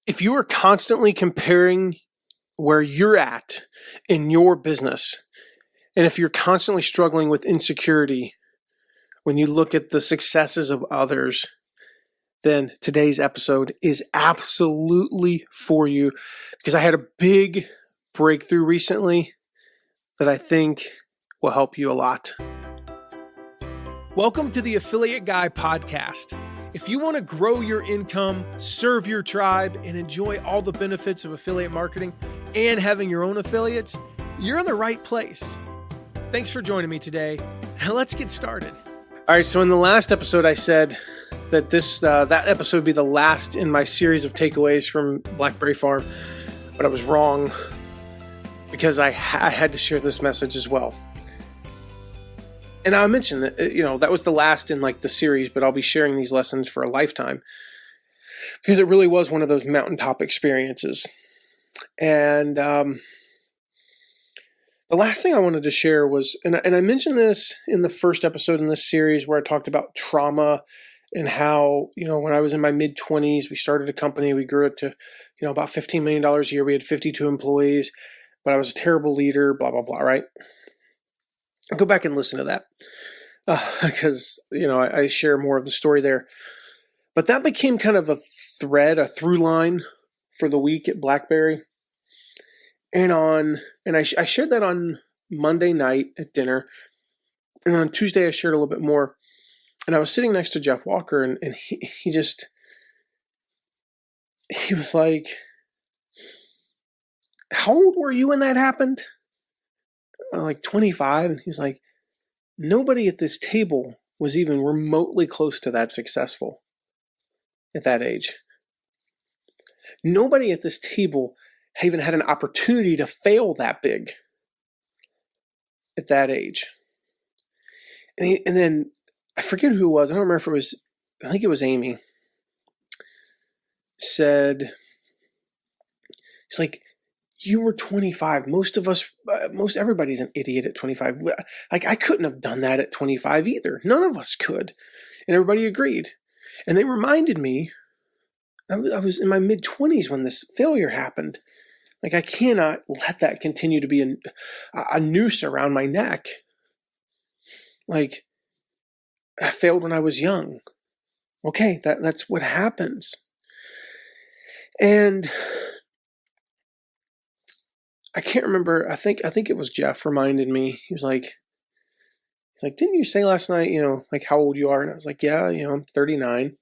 If you are constantly comparing where you're at in your business, and if you're constantly struggling with insecurity when you look at the successes of others, then today's episode is absolutely for you, because I had a big breakthrough recently that I think will help you a lot. Welcome to the Affiliate Guy podcast. If you want to grow your income, serve your tribe, and enjoy all the benefits of affiliate marketing and having your own affiliates, you're in the right place. Thanks for joining me today. Now let's get started. All right, so in the last episode, I said that that episode would be the last in my series of takeaways from Blackberry Farm, but I was wrong because I had to share this message as well. And I mentioned that, that was the last in the series, but I'll be sharing these lessons for a lifetime because it really was one of those mountaintop experiences. And the last thing I wanted to share was, and I mentioned this in the first episode in this series where I talked about trauma and how, when I was in my mid-20s, we started a company, we grew it to, about $15 million a year. We had 52 employees, but I was a terrible leader, blah, blah, blah, right? Go back and listen to that because, I share more of the story there. But that became kind of a through line for the week at BlackBerry. And I shared that on Monday night at dinner. And on Tuesday, I shared a little bit more. And I was sitting next to Jeff Walker, and he was like, "How old were you when that happened?" Like 25. And he's like, "Nobody at this table was even remotely close to that successful at that age. Nobody at this table even had an opportunity to fail that big at that age." And then I forget who it was. I don't remember if I think it was Amy. Said, she's like, "You were 25. Most everybody's an idiot at 25. I couldn't have done that at 25 either. None of us could." And everybody agreed. And they reminded me, I was in my mid-20s when this failure happened. I cannot let that continue to be a noose around my neck. I failed when I was young. Okay, that's what happens. And I can't remember. I think it was Jeff reminded me. He was like, "Didn't you say last night, how old you are?" And I was like, "Yeah, I'm 39.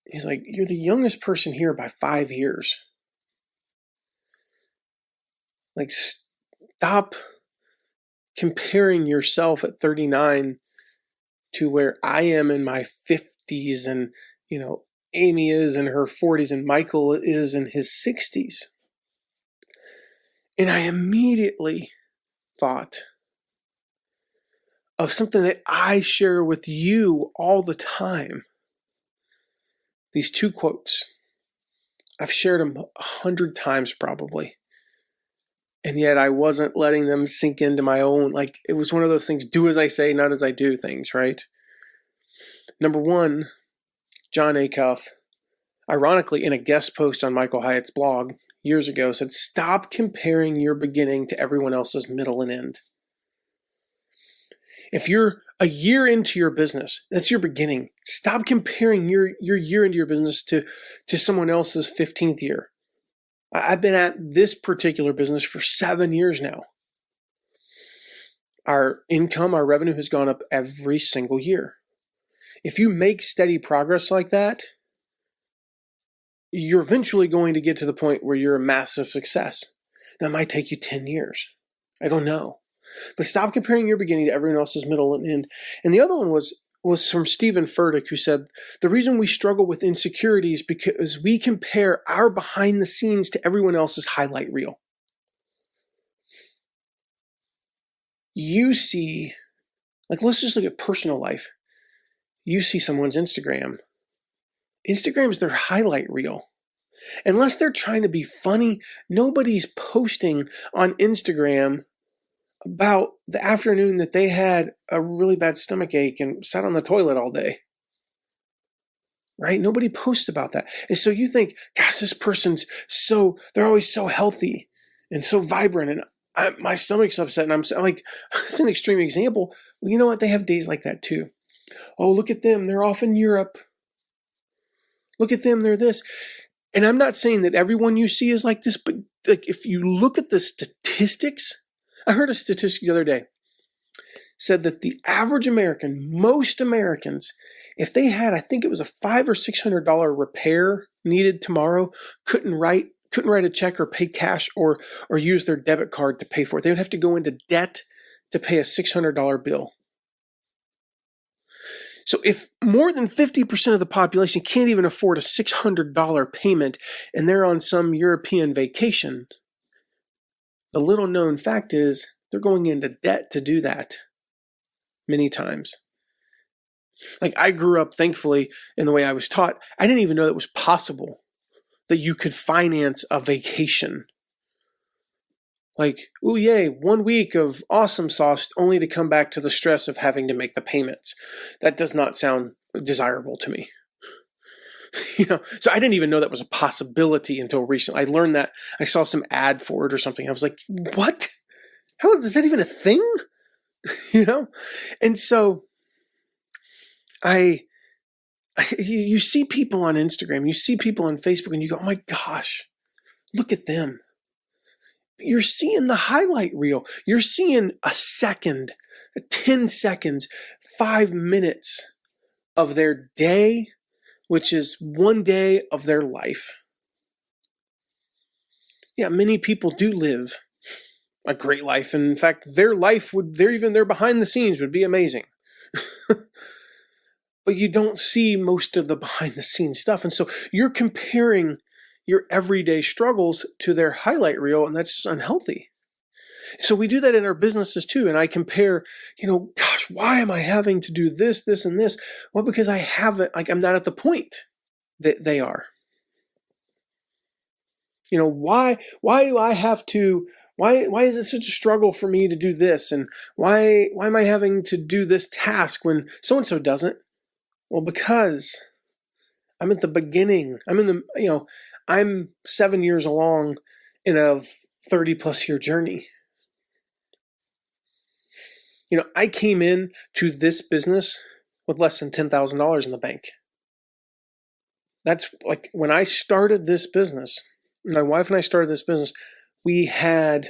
He's like, "You're the youngest person here by 5 years. Stop comparing yourself at 39 to where I am in my 50s and, Amy is in her 40s and Michael is in his 60s. And I immediately thought of something that I share with you all the time. These two quotes. I've shared them 100 times probably. And yet I wasn't letting them sink into my own, it was one of those things, do as I say, not as I do things, right? Number one, John Acuff, ironically in a guest post on Michael Hyatt's blog years ago, said, "Stop comparing your beginning to everyone else's middle and end." If you're a year into your business, that's your beginning. Stop comparing your year into your business to someone else's 15th year. I've been at this particular business for 7 years now. Our income, our revenue has gone up every single year. If you make steady progress like that, you're eventually going to get to the point where you're a massive success. Now, it might take you 10 years. I don't know. But stop comparing your beginning to everyone else's middle and end. And the other one was from Stephen Furtick, who said, "The reason we struggle with insecurity is because we compare our behind the scenes to everyone else's highlight reel." You see, let's just look at personal life. You see someone's Instagram. Instagram's their highlight reel. Unless they're trying to be funny, nobody's posting on Instagram about the afternoon that they had a really bad stomach ache and sat on the toilet all day. right? Nobody posts about that. And so you think, gosh, this person's they're always so healthy and so vibrant, and my stomach's upset, and I'm like, it's an extreme example. Well, you know what? They have days like that too. Oh, look at them. They're off in Europe. Look at them. They're this. And I'm not saying that everyone you see is like this, but like if you look at the statistics, I heard a statistic the other day, said that the average American, most Americans, if they had, I think it was a $500 or $600 repair needed tomorrow, couldn't write a check or pay cash or use their debit card to pay for it. They would have to go into debt to pay a $600 bill. So if more than 50% of the population can't even afford a $600 payment and they're on some European vacation, the little known fact is they're going into debt to do that many times. Like I grew up, thankfully, in the way I was taught. I didn't even know it was possible that you could finance a vacation. Like, ooh, yay, 1 week of awesome sauce only to come back to the stress of having to make the payments. That does not sound desirable to me. So I didn't even know that was a possibility until recently. I learned that. I saw some ad for it or something. I was like, what? How is that even a thing? And so you see people on Instagram, you see people on Facebook, and you go, oh my gosh, look at them. You're seeing the highlight reel. You're seeing a second, 10 seconds, 5 minutes of their day, which is 1 day of their life. Yeah, many people do live a great life. And in fact, their behind the scenes would be amazing. But you don't see most of the behind the scenes stuff. And so you're comparing your everyday struggles to their highlight reel, and that's unhealthy. So we do that in our businesses too. And I compare, gosh, why am I having to do this, this, and this? Well, because I haven't, I'm not at the point that they are. Why do I have to, why is it such a struggle for me to do this? And why am I having to do this task when so-and-so doesn't? Well, because I'm at the beginning. I'm 7 years along in a 30+ year journey. I came in to this business with less than $10,000 in the bank. That's like when I started this business, my wife and I started this business, we had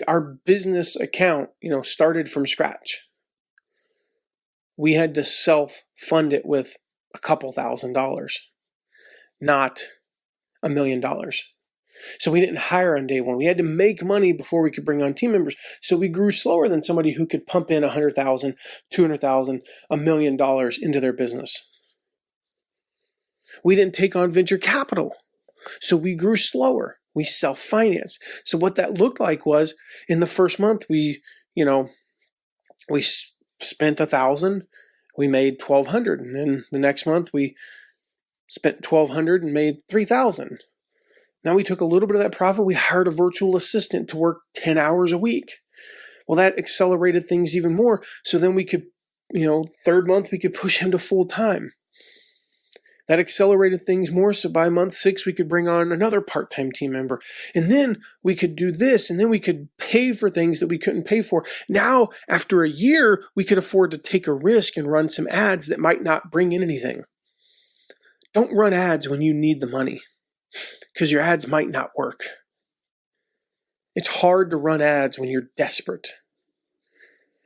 our business account, started from scratch. We had to self-fund it with a couple $1,000, not $1 million. So we didn't hire on day one. We had to make money before we could bring on team members. So we grew slower than somebody who could pump in $100,000, $200,000, $1 million into their business. We didn't take on venture capital. So we grew slower. We self-financed. So what that looked like was in the first month, we spent $1,000, we made $1,200. And then the next month we spent $1,200 and made $3,000. Now we took a little bit of that profit. We hired a virtual assistant to work 10 hours a week. Well, that accelerated things even more. So then we could, third month, we could push him to full time. That accelerated things more. So by month 6, we could bring on another part-time team member. And then we could do this. And then we could pay for things that we couldn't pay for. Now, after a year, we could afford to take a risk and run some ads that might not bring in anything. Don't run ads when you need the money, because your ads might not work. It's hard to run ads when you're desperate,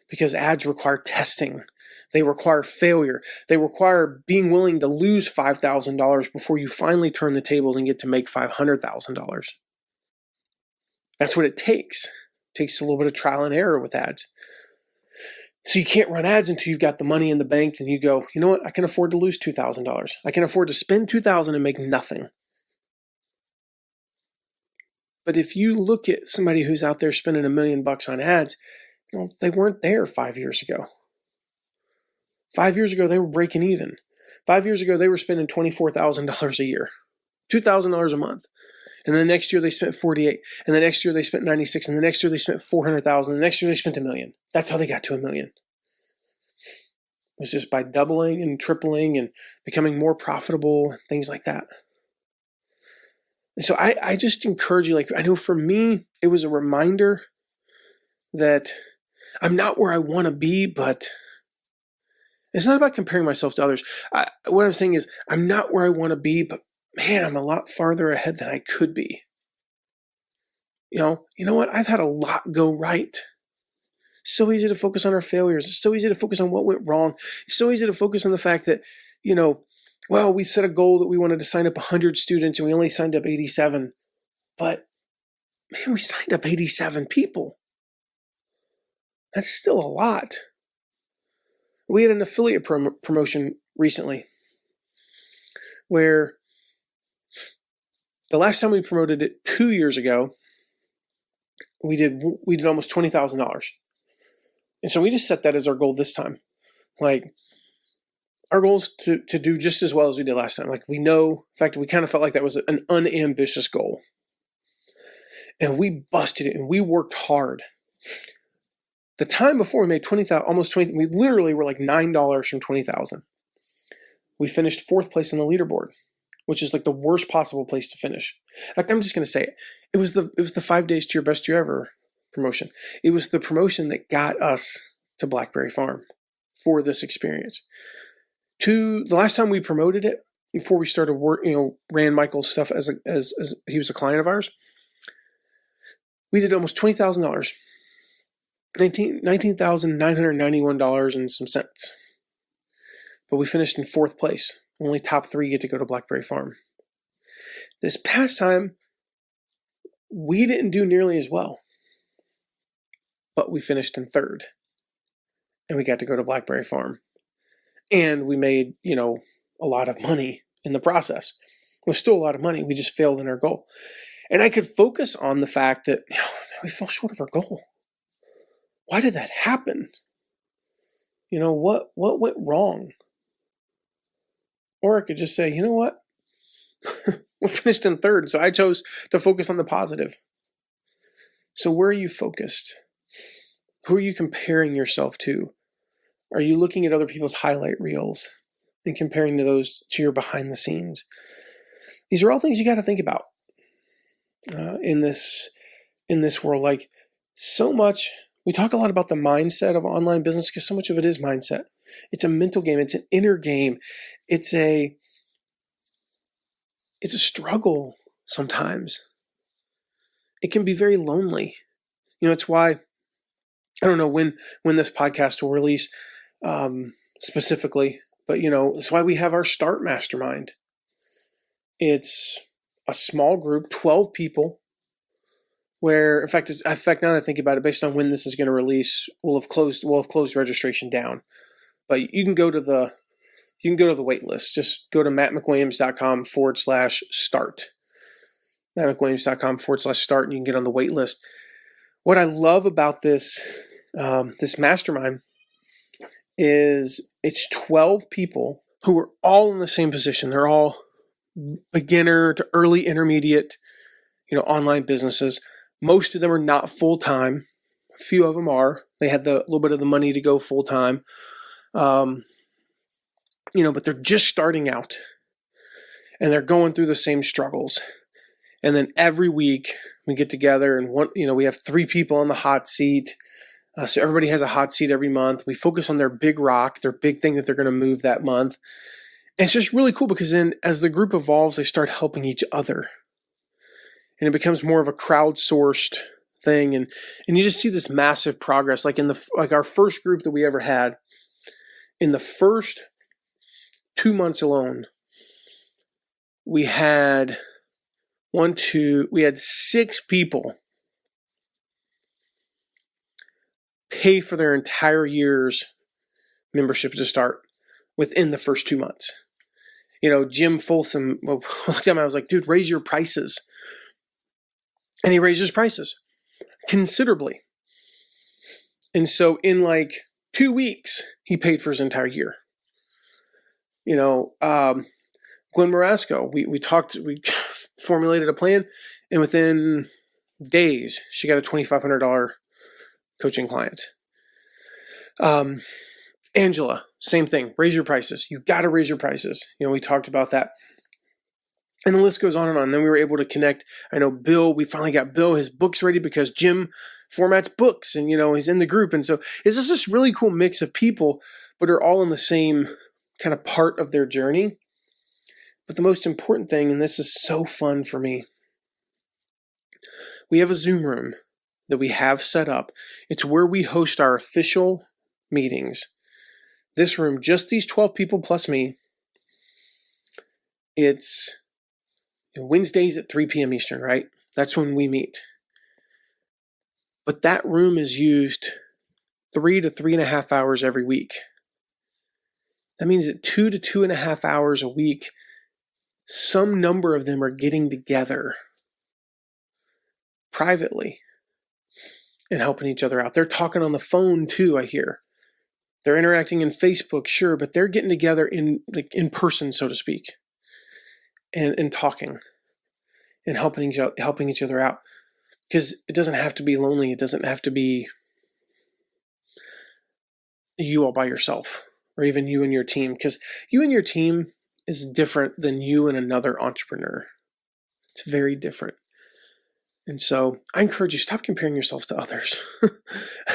because ads require testing. They require failure. They require being willing to lose $5,000 before you finally turn the tables and get to make $500,000. That's what it takes. It takes a little bit of trial and error with ads. So you can't run ads until you've got the money in the bank and you go, you know what? I can afford to lose $2,000. I can afford to spend $2,000 and make nothing. But if you look at somebody who's out there spending $1 million on ads, they weren't there 5 years ago. 5 years ago, they were breaking even. 5 years ago, they were spending $24,000 a year, $2,000 a month. And the next year they spent $48,000. And the next year they spent $96,000. And the next year they spent $400,000. And the next year they spent $1 million. That's how they got to $1 million. was just by doubling and tripling and becoming more profitable, things like that. And so I just encourage you, like, I know for me, it was a reminder that I'm not where I want to be, but it's not about comparing myself to others. What I'm saying is I'm not where I want to be, but man, I'm a lot farther ahead than I could be. You know what? I've had a lot go right. It's so easy to focus on our failures. It's so easy to focus on what went wrong. It's so easy to focus on the fact that, well, we set a goal that we wanted to sign up 100 students and we only signed up 87. But, man, we signed up 87 people. That's still a lot. We had an affiliate promotion recently where the last time we promoted it 2 years ago, we did almost $20,000. And so we just set that as our goal this time. Like, our goal is to do just as well as we did last time. Like, we know, in fact, we kind of felt like that was an unambitious goal. And we busted it and we worked hard. The time before we made almost 20, we literally were like $9 from 20,000. We finished 4th place on the leaderboard, which is like the worst possible place to finish. Like, I'm just going to say it. It was the 5 days to your best year ever promotion. It was the promotion that got us to Blackberry Farm for this experience. The last time we promoted it, before we started work, ran Michael's stuff as he was a client of ours, we did almost $20,000. $19,991 and some cents. But we finished in 4th place. Only top 3 get to go to Blackberry Farm. This past time, we didn't do nearly as well. But we finished in 3rd. And we got to go to Blackberry Farm. And we made, a lot of money in the process. It was still a lot of money. We just failed in our goal. And I could focus on the fact that we fell short of our goal. Why did that happen? What went wrong? Or I could just say, you know what? We finished in 3rd, so I chose to focus on the positive. So where are you focused? Who are you comparing yourself to? Are you looking at other people's highlight reels and comparing those to your behind the scenes? These are all things you got to think about in this world. Like, so much. We talk a lot about the mindset of online business because so much of it is mindset. It's a mental game. It's an inner game. It's a struggle sometimes. It can be very lonely. It's why, I don't know when this podcast will release specifically, but it's why we have our Start Mastermind. It's a small group, 12 people, where, in fact, now that I think about it, based on when this is going to release, we'll have closed registration down. But you can go to the wait list. Just go to mattmcwilliams.com/start. mattmcwilliams.com/start, and you can get on the wait list. What I love about this mastermind is it's 12 people who are all in the same position. They're all beginner to early intermediate, online businesses. Most of them are not full-time. A few of them are. They had the little bit of the money to go full-time. But they're just starting out. And they're going through the same struggles. And then every week we get together and we have 3 people on the hot seat. So everybody has a hot seat every month. We focus on their big rock, their big thing that they're going to move that month. And it's just really cool because then as the group evolves, they start helping each other. And it becomes more of a crowdsourced thing. And you just see this massive progress. Like our first group that we ever had, in the first 2 months alone, we had 6 people pay for their entire year's membership to Start within the first 2 months. Jim Folsom, looked at him, I was like, dude, raise your prices. And he raised his prices considerably. And so in like 2 weeks, he paid for his entire year. Gwen Marasco, we formulated a plan, and within days, she got a $2,500 coaching client. Angela, same thing. Raise your prices. You got to raise your prices. We talked about that. And the list goes on and on. And then we were able to connect. I know Bill, we finally got Bill, his books ready because Jim formats books and, he's in the group. And so it's just this really cool mix of people, but are all in the same kind of part of their journey. But the most important thing, and this is so fun for me, we have a Zoom room that we have set up. It's where we host our official meetings. This room, just these 12 people plus me, it's Wednesdays at 3 p.m. Eastern, right? That's when we meet. But that room is used 3 to 3.5 hours every week. That means that 2 to 2.5 hours a week, some number of them are getting together privately and helping each other out. They're talking on the phone too, I hear. They're interacting in Facebook, sure, but they're getting together in person, so to speak, and talking and helping each other out. Because it doesn't have to be lonely. It doesn't have to be you all by yourself or even you and your team. Because you and your team is different than you and another entrepreneur. It's very different. And so I encourage you, stop comparing yourselves to others. I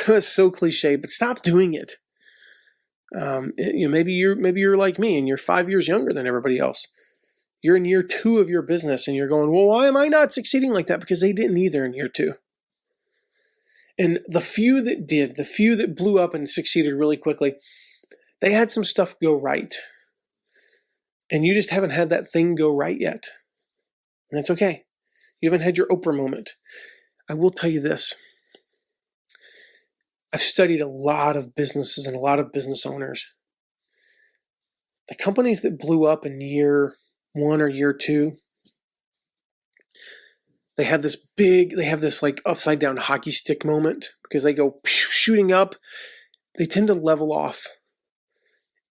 know it's so cliche, but stop doing it. Maybe you're like me and you're 5 years younger than everybody else. You're in year 2 of your business and you're going, well, why am I not succeeding like that? Because they didn't either in year 2. And the few that did, the few that blew up and succeeded really quickly, they had some stuff go right. And you just haven't had that thing go right yet. And that's okay. You haven't had your Oprah moment. I will tell you this. I've studied a lot of businesses and a lot of business owners. The companies that blew up in year 1 or year 2, they have this like upside down hockey stick moment because they go shooting up. They tend to level off.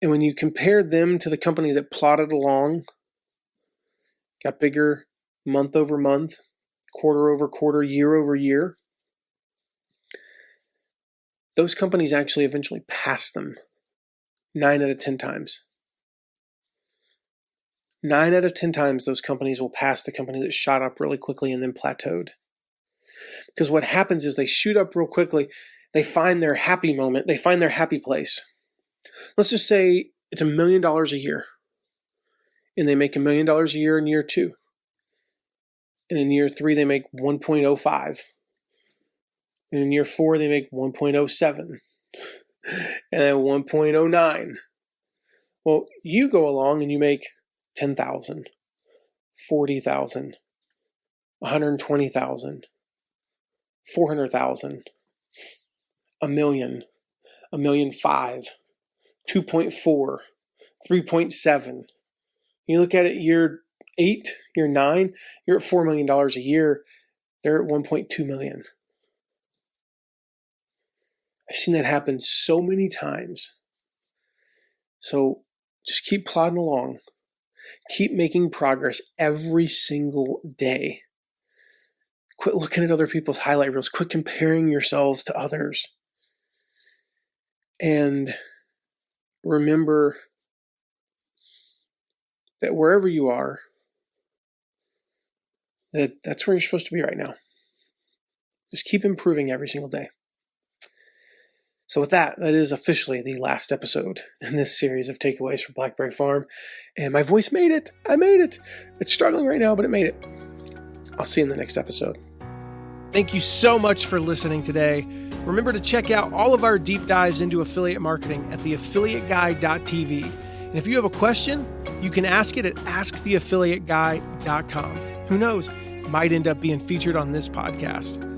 And when you compare them to the company that plodded along, got bigger month over month, quarter over quarter, year over year, those companies actually eventually pass them 9 out of 10 times. 9 out of 10 times those companies will pass the company that shot up really quickly and then plateaued. Because what happens is they shoot up real quickly, they find their happy moment, they find their happy place. Let's just say it's $1 million a year. And they make $1 million a year in year 2. And in year 3, they make 1.05. And in year 4, they make 1.07. And then 1.09. Well, you go along and you make 10,000, 40,000, 120,000, 400,000, $1 million, $1.5 million, 2.4, 3.7. You look at it year 8, year 9, you're at $4 million a year. They're at 1.2 million. I've seen that happen so many times. So just keep plodding along. Keep making progress every single day. Quit looking at other people's highlight reels. Quit comparing yourselves to others. And remember that wherever you are, that's where you're supposed to be right now. Just keep improving every single day. So with that is officially the last episode in this series of takeaways from Blackberry Farm. And my voice made it. I made it. It's struggling right now, but it made it. I'll see you in the next episode. Thank you so much for listening today. Remember to check out all of our deep dives into affiliate marketing at theaffiliateguy.tv. And if you have a question, you can ask it at asktheaffiliateguy.com. Who knows? Might end up being featured on this podcast.